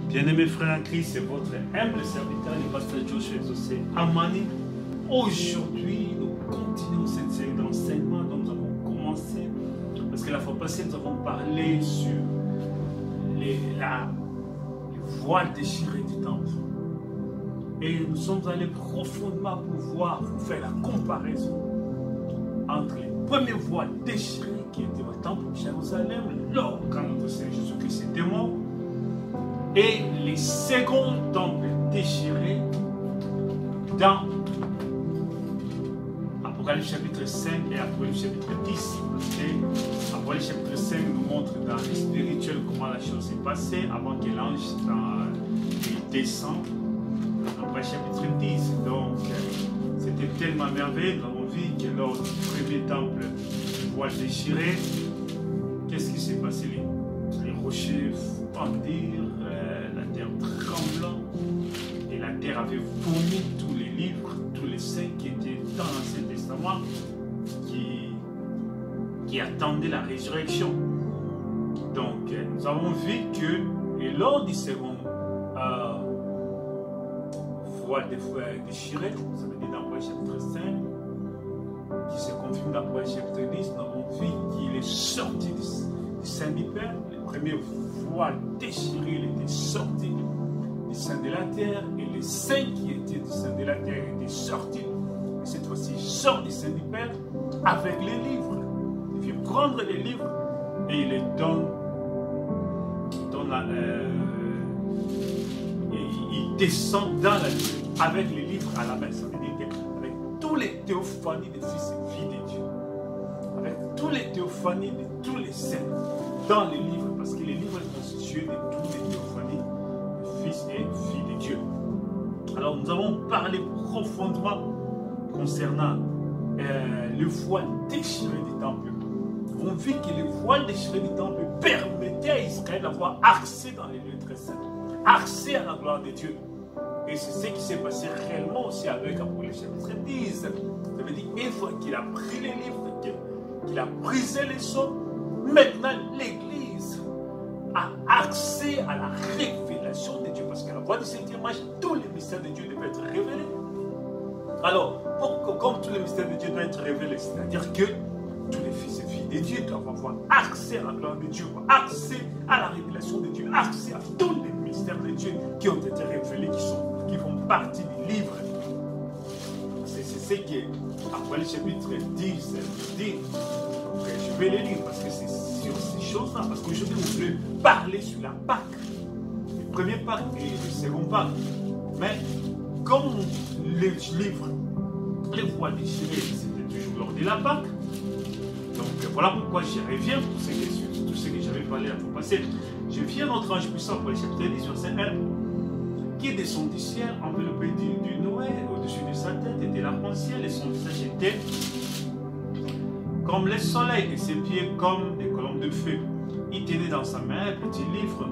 Bien-aimés frères en Christ, c'est votre humble serviteur, le pasteur Joshua Exaucé Amani. Aujourd'hui, nous continuons cette série d'enseignements dont nous avons commencé. Parce que la fois passée, nous avons parlé sur les voiles déchirées du temple. Et nous sommes allés profondément pour voir, pour faire la comparaison entre les premiers voiles déchirées qui étaient au temple de Jérusalem, lors quand notre Seigneur Jésus-Christ était mort, et les seconds temples déchirés dans Apocalypse chapitre 5 et Apocalypse chapitre 10. Parce que Apocalypse chapitre 5 nous montre dans le spirituel comment la chose s'est passée avant que l'ange descende. Apocalypse chapitre 10. Donc, c'était tellement merveilleux. Nous avons vu que lors du premier temple, voile déchirée, qu'est-ce qui s'est passé? Les rochers fondirent, la terre tremblant, et la terre avait vomi tous les livres, tous les saints qui étaient dans l'Ancien Testament, qui attendaient la résurrection. Donc, nous avons vu que, et lors du second voile déchirée, ça veut dire dans Apocalypse chapitre 5, qui se confirme dans Apocalypse chapitre 10, nous avons vu qu'il est sorti du sein du Père. Les premiers voiles déchirées, il était sorti du sein de la terre, et les saints qui étaient du sein de la terre étaient sortis. Et cette fois-ci, il sort du sein du Père avec les livres. Il vient prendre les livres et il les donne. Il descend dans la nuit avec les livres à la main. Ça veut dire avec tous les théophanies des fils et filles de Dieu. Avec tous les théophanies de tous les saints dans les livres, parce que les livres sont constitués de toutes les théophanies des fils et filles de Dieu. Alors nous avons parlé profondément concernant le voile déchiré du temple. On vit que le voile déchiré du temple permettait à Israël d'avoir accès dans les lieux très saints, accès à la gloire de Dieu. Et c'est ce qui s'est passé réellement aussi avec Apocalypse chapitre 10. Ça veut dire une fois qu'il a pris les livres, qu'il a brisé les sceaux, maintenant l'Église a accès à la révélation de Dieu. Parce qu'à la voix du septième âge, tous les mystères de Dieu devaient être révélés. Alors, comme tous les mystères de Dieu doivent être révélés, c'est-à-dire que tous les fils et filles de Dieu doivent avoir accès à la gloire de Dieu, accès à la révélation de Dieu, accès à tous les mystères de Dieu qui ont été révélés, qui font partie du livre. C'est ce que Apocalypse chapitre 10 dit. Donc, je vais les lire parce que c'est sur ces choses-là. Parce qu'aujourd'hui, on voulait parler sur la Pâque. Le premier Pâque et le second Pâque. Mais comme les livres, les voiles déchirées, c'était toujours lors de la Pâque. Donc voilà pourquoi j'y reviens pour tout ce que j'avais parlé la fois passée. Je viens notre ange puissant pour le chapitre 10, verset 1, qui descend du ciel, enveloppé du Noé, au-dessus de sa tête était l'arc-en-ciel, et son visage était comme le soleil, et ses pieds comme des colonnes de feu. Il tenait dans sa main un petit livre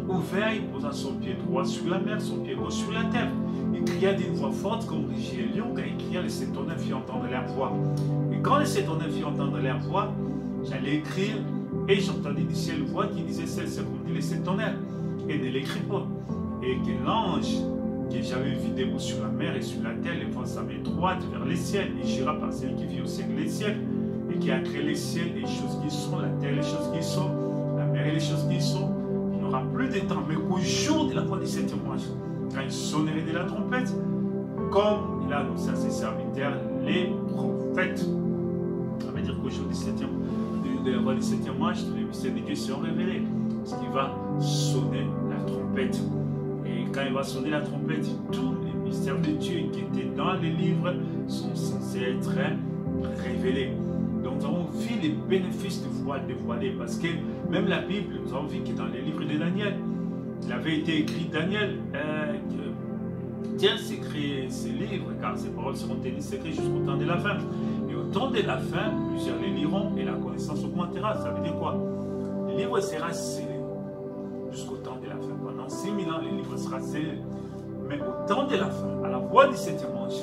ouvert, il posa son pied droit sur la mer, son pied gauche sur la terre. Il cria d'une voix forte comme rugit un lion, car il cria, les sept tonnerres firent entendre leur voix. Et quand les sept tonnerres firent entendre leur voix, j'allais écrire, et j'entendis du ciel une voix qui disait, celle-ci dit les sept tonnerres, et ne l'écris pas. Et que l'ange que j'avais vu debout sur la mer et sur la terre, levant sa main droite vers les ciels, et jura par celle qui vit au ciel les ciels, et qui a créé les ciels et les choses qui sont, la terre et les choses qui sont, la mer et les choses qui sont. Il n'y aura plus de temps, mais qu'au jour de la fin du septième mois, quand il sonnerait de la trompette, comme il a annoncé à ses serviteurs, les prophètes. Ça veut dire qu'au jour de la fin du septième mois, tous les mystères de Dieu seront révélés. Parce qu'il va sonner la trompette. Et quand il va sonner la trompette, tous les mystères de Dieu qui étaient dans les livres sont censés être révélés. Donc nous avons vu les bénéfices de voile dévoilé, parce que même la Bible, nous avons vu que dans les livres de Daniel, il avait été écrit Daniel, tiens, s'écrit ces livres, car ces paroles seront tenues secrètes jusqu'au temps de la fin. Et au temps de la fin, plusieurs les liront et la connaissance augmentera. Ça veut dire quoi? Le livre sera scellé jusqu'au temps de la fin. Pendant 6000 ans, le livre sera scellé. Mais au temps de la fin, à la voix du septième ange,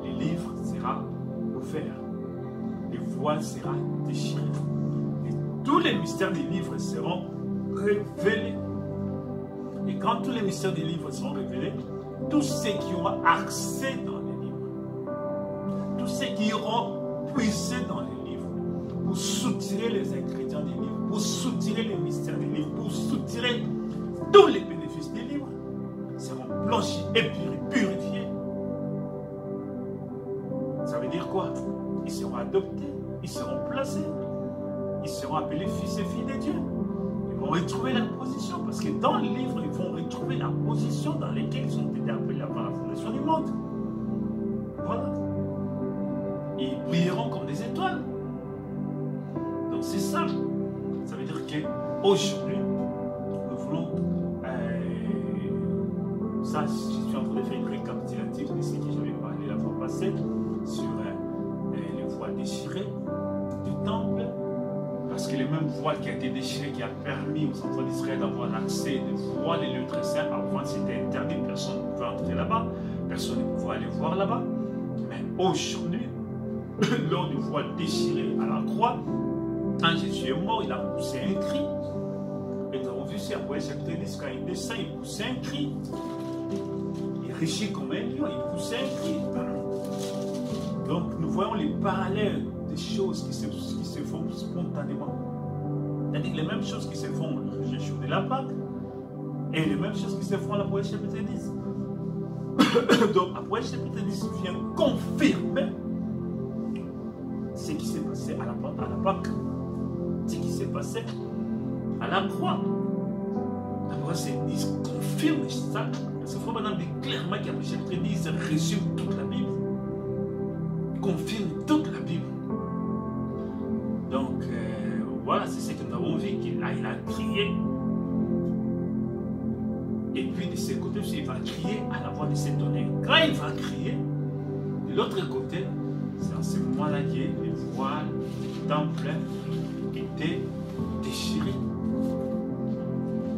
le livre sera ouvert. Le voile sera déchiré. Et tous les mystères des livres seront révélés Mais quand tous les mystères des livres seront révélés, tous ceux qui ont accès dans les livres, tous ceux qui iront puiser dans les livres, pour soutirer les ingrédients des livres, pour soutirer les mystères des livres, pour soutirer tous les bénéfices des livres, seront blanchis et purifiés. Ça veut dire quoi? Ils seront adoptés, ils seront placés, ils seront appelés fils et filles de Dieu. Ils vont retrouver leur position, parce que dans le livre, ils vont retrouver la position dans laquelle ils ont été appelés avant la fondation du monde. Voilà. Et ils brilleront comme des étoiles. Donc c'est ça. Ça veut dire qu'aujourd'hui, nous voulons... ça, je suis en train de faire une récapitulative de ce que j'avais parlé la fois passée sur les voiles déchirées du temple. Parce que le même voile qui a été déchiré, qui a permis aux enfants d'Israël d'avoir l'accès de voir les lieux très saints, avant c'était interdit, personne ne pouvait entrer là-bas, personne ne pouvait aller voir là-bas. Mais aujourd'hui, lors du voile déchiré à la croix, quand Jésus est mort, il a poussé un cri. Et nous avons vu sur Apocalypse chapitre 10, quand il descend, il poussait un cri. Il rugit comme un lion, il poussait un cri. Donc nous voyons les parallèles des choses qui se font spontanément. C'est-à-dire les mêmes choses qui se font le jour de la Pâque et les mêmes choses qui se font à l'Apocalypse chapitre 10. Donc l'Apocalypse chapitre 10 vient confirmer ce qui s'est passé à la Pâque, ce qui s'est passé à la croix. L'Apocalypse 10 confirme ça. Parce qu'il faut maintenant dire clairement qu'il y a le chapitre 10 résume toute la Bible. Confirme toute la Bible. Donc, voilà, c'est ce que nous avons vu, qu'il a crié. Et puis, de ce côté, il va crier à la voix de ses tonnerres. Quand il va crier, de l'autre côté, c'est à ce moment-là que les voiles du temple étaient déchirés.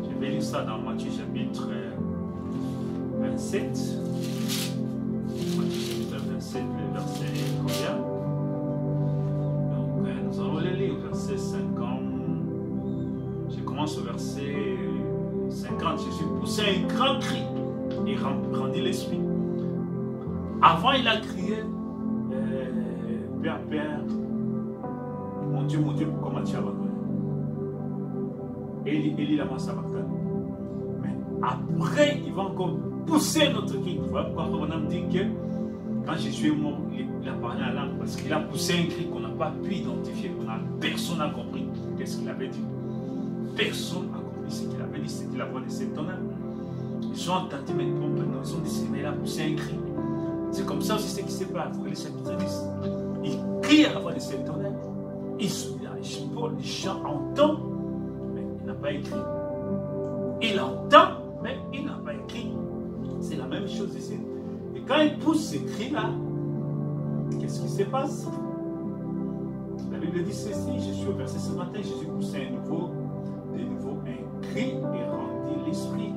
Je vais lire ça dans Matthieu chapitre 27. Matthieu chapitre 27, le verset combien? Donc, nous allons le lire au verset 50. Je commence au verset 50. Jésus poussait un grand cri et rendit l'esprit. Avant, il a crié Père, Père, mon Dieu, pourquoi m'as-tu abandonné? Élie lama sabachthani. Mais après, il va encore pousser notre cri. Voilà pourquoi on a dit que quand Jésus est mort, il a parlé à l'âme parce qu'il a poussé un cri qu'on n'a pas pu identifier. Personne n'a compris qu'est-ce qu'il avait dit. Personne n'a compris ce qu'il avait dit. C'était la voix de cet tonnerre. Ils ont entendu maintenant, ils ont décidé, mais il a poussé un cri. C'est comme ça aussi ce qui s'est passé pour les chapitres 10. Il crie à la voix de cet tonnerre. Il se dit, les gens entendent, mais il n'a pas écrit. Il entend, mais il n'a pas écrit. C'est la même chose ici. Et quand il pousse ces cris-là, qu'est-ce qui se passe? La Bible dit ceci, je suis au verset ce matin, Jésus poussait de nouveau un cri et rendit l'esprit.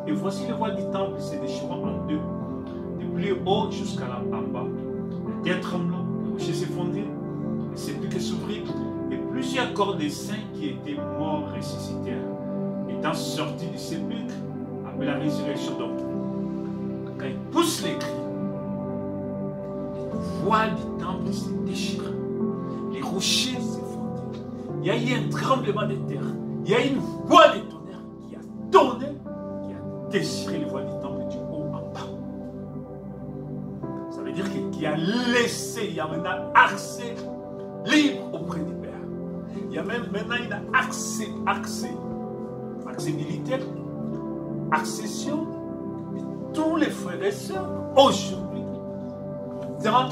Et voici le voile du temple se déchirant en deux, du plus haut jusqu'à là en bas. La terre tremblant, les rochers s'effondraient, les sépulcres s'ouvrirent, et plusieurs corps des saints qui étaient morts ressuscitèrent, étant sortis du sépulcre, après la résurrection. Donc, quand il pousse les cris, le voile du temple se déchira, les rochers s'effondraient. Il y a eu un tremblement de terre, il y a eu une voile de tonnerre qui a tourné, qui a déchiré le voile du temple du haut en bas. Ça veut dire qu'il a laissé, il y a maintenant accès libre auprès du Père. Il y a même maintenant un accès militaire, accession de tous les frères et sœurs aujourd'hui dans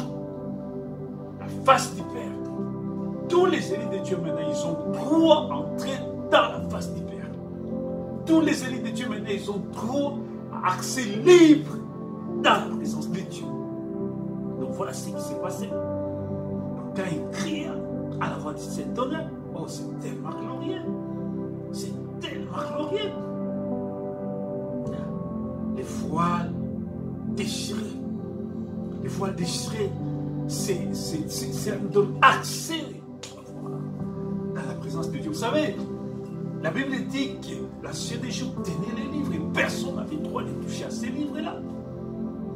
la face du Père. Tous les élites de Dieu maintenant, ils ont droit à entrer dans la face du Père. Tous les élites de Dieu maintenant, ils ont droit à accès libre dans la présence de Dieu. Donc voilà ce qui s'est passé. Donc, quand il crie à la voix de cet tonnerre, oh c'est tellement glorieux. C'est tellement glorieux. Les voiles déchirées. Les voiles déchirées, ça nous donne accès dans la présence de Dieu. Vous savez, La Bible dit que la sœur des jours tenait les livres et personne n'avait droit de toucher à ces livres-là.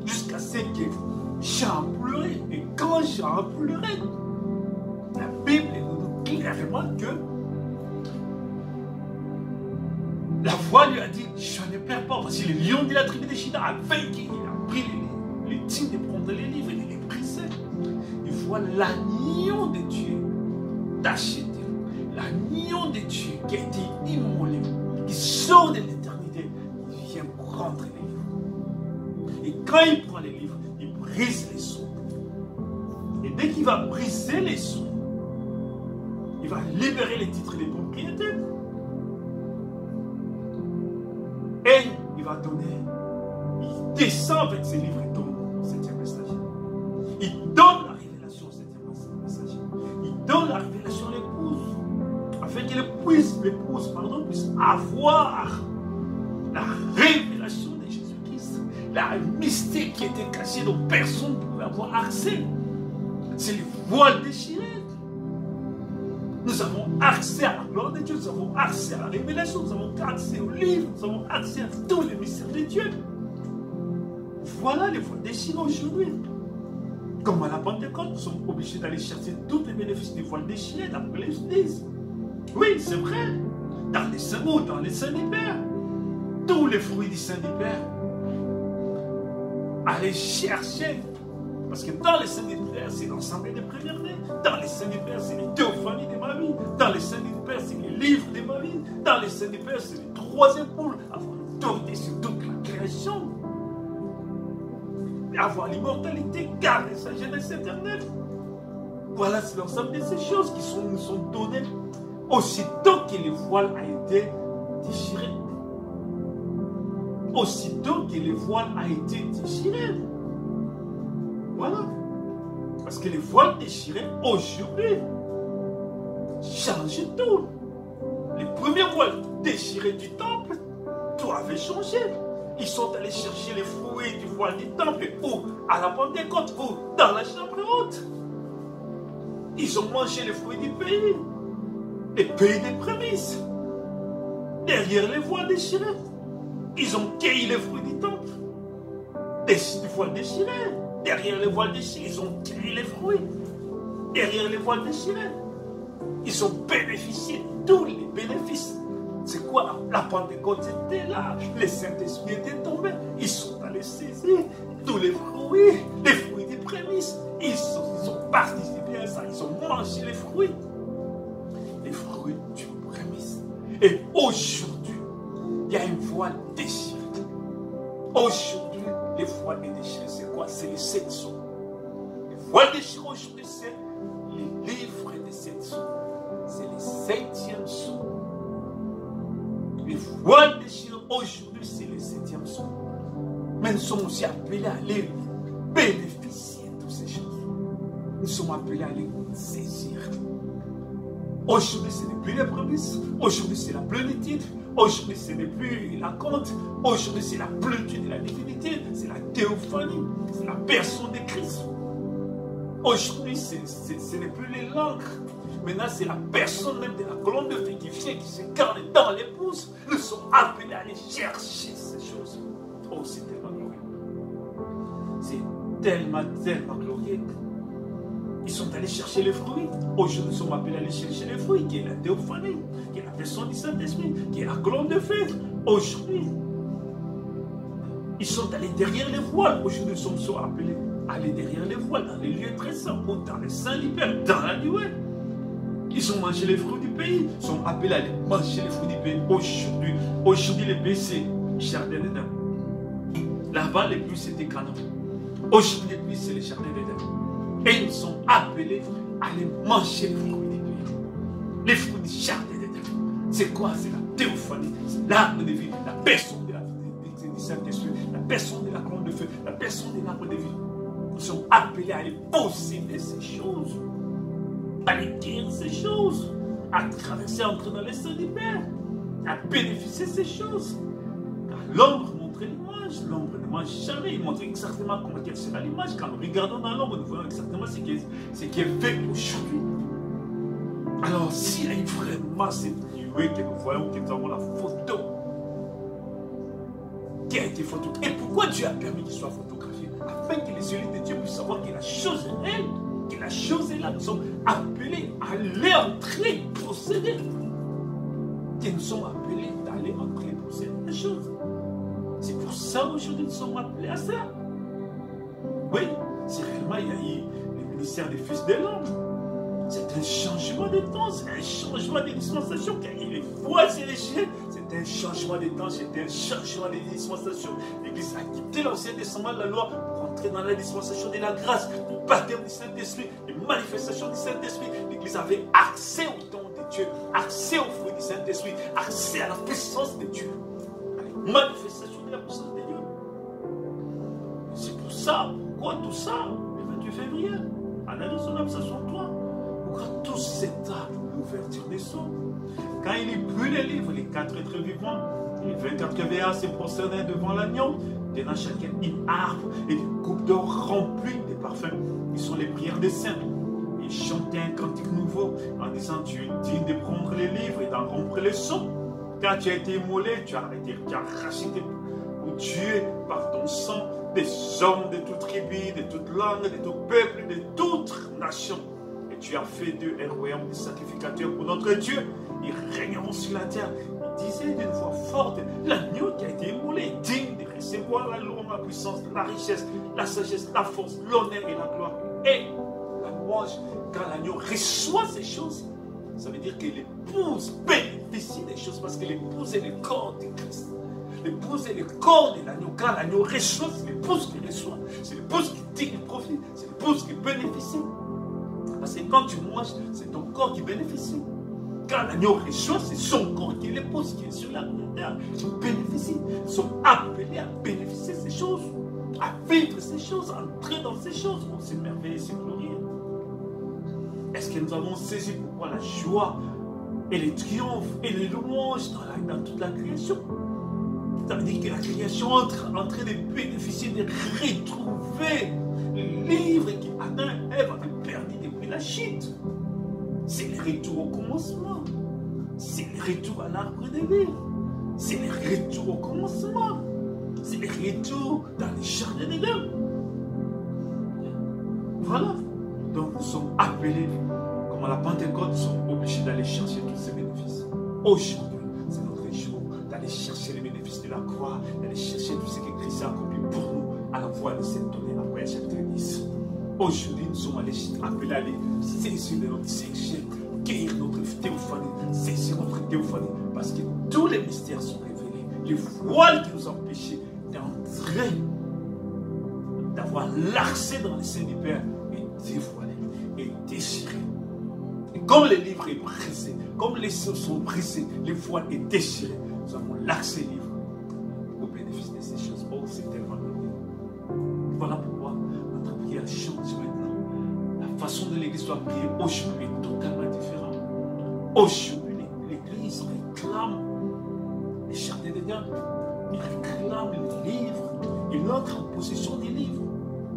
Jusqu'à ce que Jean pleurait. Et quand Jean pleurait, la Bible nous dit clairement que la voix lui a dit, je ne pleure pas. Voici le lion de la tribu de Juda a vaincu. Il a pris les dignes de prendre les livres et de les briser. Et voilà l'agneau de Dieu d'acheter. L'agneau de Dieu qui a été immolé, qui sort de l'éternité, il vient prendre les livres. Et quand il prend les livres, il brise les sceaux. Et dès qu'il va briser les sceaux, il va libérer les titres des propriétaires. Et il va donner, il descend avec ses livres et donne au 7e messager. Il donne la révélation au 7e messager. Il donne la révélation à l'épouse. Afin que l'épouse puisse avoir la révélation de Jésus-Christ. La mystère qui était cachée dont personne ne pouvait avoir accès. C'est le voile déchiré. Nous avons accès à la gloire de Dieu, nous avons accès à la révélation, nous avons accès aux livres, nous avons accès à tous les mystères de Dieu. Voilà les voiles déchirées aujourd'hui. Comme à la Pentecôte, nous sommes obligés d'aller chercher tous les bénéfices des voiles déchirées, d'après les Églises. Oui, c'est vrai. Dans les saints mots, dans les saints du Père, tous les fruits du Saint du Père, allez chercher. Parce que dans les saints du Père, c'est l'ensemble des premières-nés. Dans les saints du Père, c'est les théophanies de ma vie. Dans les saints du Père, c'est les livres de ma vie. Dans les saints du Père, c'est les trois épaules. Avoir l'autorité sur toute la création. Et avoir l'immortalité, garder sa jeunesse éternelle. Voilà, c'est l'ensemble de ces choses qui nous sont données aussitôt que le voile a été déchiré. Aussitôt que le voile a été déchiré. Voilà. Parce que les voiles déchirés aujourd'hui changent tout. Les premiers voiles déchirés du temple, tout avait changé. Ils sont allés chercher les fruits du voile du temple, ou à la Pentecôte, ou dans la chambre haute. Ils ont mangé les fruits du pays, les pays des prémices. Derrière les voiles déchirés, ils ont cueilli les fruits du temple, des voiles déchirés. Derrière les voiles déchirées, ils ont cueilli les fruits. Derrière les voiles déchirées, ils ont bénéficié de tous les bénéfices. C'est quoi? La Pentecôte était là. Le Saint-Esprit était tombé. Ils sont allés saisir tous les fruits des prémices. Ils ont participé à ça. Ils ont mangé les fruits du prémice. Et aujourd'hui, il y a une voile déchirée. Aujourd'hui, les voiles déchirées, c'est quoi? C'est les 7 sceaux. Les voiles déchirées aujourd'hui, c'est les livres des 7 sceaux. C'est les 7e sceau. Les voiles déchirées aujourd'hui, c'est les 7e sceau. Mais nous sommes aussi appelés à aller bénéficier de toutes ces choses. Nous sommes appelés à les saisir. Aujourd'hui, ce n'est plus les promesses. Aujourd'hui, c'est la plénitude. Aujourd'hui, ce n'est plus la compte. Aujourd'hui, c'est la plénitude de la divinité. C'est la théophanie. C'est la personne de Christ. Aujourd'hui, ce n'est plus les langues. Maintenant, c'est la personne même de la colonne de feu qui vient, qui se garde dans l'épouse. Nous sommes appelés à aller chercher ces choses. Oh, c'est tellement glorieux. C'est tellement, tellement glorieux. Ils sont allés chercher les fruits. Aujourd'hui, nous sommes appelés à aller chercher les fruits, qui est la théophanie, qui est la personne du Saint-Esprit, qui est la colonne de feu. Aujourd'hui, ils sont allés derrière les voiles. Aujourd'hui, nous sommes appelés à aller derrière les voiles, dans les lieux très saints, ou dans les saints libères, dans la nuée. Ils ont mangé les fruits du pays. Ils sont appelés à aller manger les fruits du pays. Aujourd'hui, le pays, c'est Jardin d'Éden. Là-bas, les pluies, c'était Canaan. Aujourd'hui, les pluies, c'est le Jardin d'Éden. Et ils sont appelés à aller manger les fruits du pays. Les fruits du Jardin d'Éden. C'est quoi? C'est la théophanie. C'est l'arbre de vie. La personne du Saint-Esprit. La personne de la colonne de feu. La personne de l'arbre de vie. Ils sont appelés à aller posséder ces choses. À aller dire ces choses. À traverser, entrer dans les saints du Père. À bénéficier de ces choses. Car l'ombre montrait l'image. L'ombre ne mange jamais. Il montre exactement comment quelle sera l'image. Quand nous regardons dans l'ombre, nous voyons exactement ce qui est fait aujourd'hui. Alors, s'il y a vraiment cette loué que nous voyons que nous avons la photo qui a été photographiée. Et pourquoi Dieu a permis qu'il soit photographié? Afin que les yeux de Dieu puissent savoir que la chose est réelle, que la chose est là. Nous sommes appelés à aller entrer, posséder. Que nous sommes appelés d'aller entrer, posséder la chose. C'est pour ça aujourd'hui nous sommes appelés à ça. Oui, si réellement il y a eu le ministère des fils de l'homme, c'est un changement de temps, c'est un changement de dispensation. Car il est fois et les chiens, c'est un changement de temps, c'est un changement de dispensation. L'Église a quitté l'Ancien Testament de la loi pour entrer dans la dispensation de la grâce, du baptême du Saint-Esprit, des manifestations du Saint-Esprit. L'Église avait accès au don de Dieu, accès au fruit du Saint-Esprit, accès à la puissance de Dieu, à la manifestation de la puissance de Dieu. C'est pour ça, pourquoi tout ça, le 28 février, en allant son âme 63, pourquoi tout cet acte d'ouverture des sceaux? Quand il prit les livres, les 4 êtres vivants, les 24 VA se prosternaient devant l'agneau, tenant chacun une harpe et des coupes d'or remplies de parfums, qui sont les prières des saints. Ils chantaient un cantique nouveau en disant: tu es digne de prendre les livres et d'en rompre les sceaux, car tu as été immolé, tu as racheté pour Dieu par ton sang des hommes de toute tribu, de toute langue, de tout peuple, de toute nation. Et tu as fait d'eux un royaume de sacrificateurs pour notre Dieu. Ils régneront sur la terre. Il disait d'une voix forte: l'agneau qui a été immolé est digne de recevoir la louange, la puissance, la richesse, la sagesse, la force, l'honneur et la gloire. Et la louange, quand l'agneau reçoit ces choses, ça veut dire que l'épouse bénéficie des choses, parce que l'épouse est le corps de Christ. L'épouse est le corps de l'agneau. Quand l'agneau reçoit, c'est l'épouse qui reçoit. C'est l'épouse qui tire le profit. C'est l'épouse qui bénéficie. Parce que quand tu manges, c'est ton corps qui bénéficie. Quand l'agneau reçoit, c'est son corps qui est l'épouse qui est sur la terre, qui bénéficie. Ils sont appelés à bénéficier de ces choses, à vivre ces choses, à entrer dans ces choses. Oh, c'est merveilleux, c'est glorieux. Est-ce que nous avons saisi pourquoi la joie et les triomphes et les louanges dans toute la création? Ça veut dire que la création est en train de bénéficier, de retrouver le livre qui Adam et Ève avaient perdu depuis la chute. C'est le retour au commencement. C'est le retour à l'arbre de vie. C'est le retour au commencement. C'est le retour dans les jardins d'Éden. Voilà. Donc nous sommes appelés, comme à la Pentecôte, nous sommes obligés d'aller chercher tous ces bénéfices. Aujourd'hui, c'est notre jour d'aller chercher les bénéfices de la croix, d'aller chercher tout ce que Christ a accompli pour nous à la voix de cette donnée, après chapitre 10. Aujourd'hui, nous sommes appelés à aller saisir de notre Seigneur, guérir notre théophanie, saisir notre théophanie, parce que tous les mystères sont révélés. Les voiles qui nous empêchaient d'entrer, d'avoir l'accès dans les seins du Père, est dévoilé, est déchiré. Et comme les livres est brisé, comme les seaux sont brisés, les voiles est déchiré, nous avons l'accès libre au bénéfice de ces choses. Oh, c'est tellement glorieux. Voilà pourquoi notre prière change maintenant. La façon dont l'Église doit prier aujourd'hui est totalement différente. Aujourd'hui, l'Église réclame les jardins d'Éden. Il réclame les livres. Il entre en possession des livres.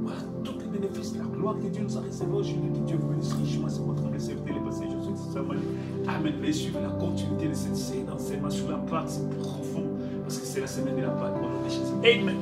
Voilà tous les bénéfices, la gloire que Dieu nous a réservée aujourd'hui. Que Dieu vous bénisse richement. C'est votre récepteur, les passés. Je suis Samuel. Amen. Veuillez suivre la continuité de cette série d'enseignement sur la Pâque. C'est profond. Parce que c'est la semaine de la Pâque. Au nom de Jésus. Amen.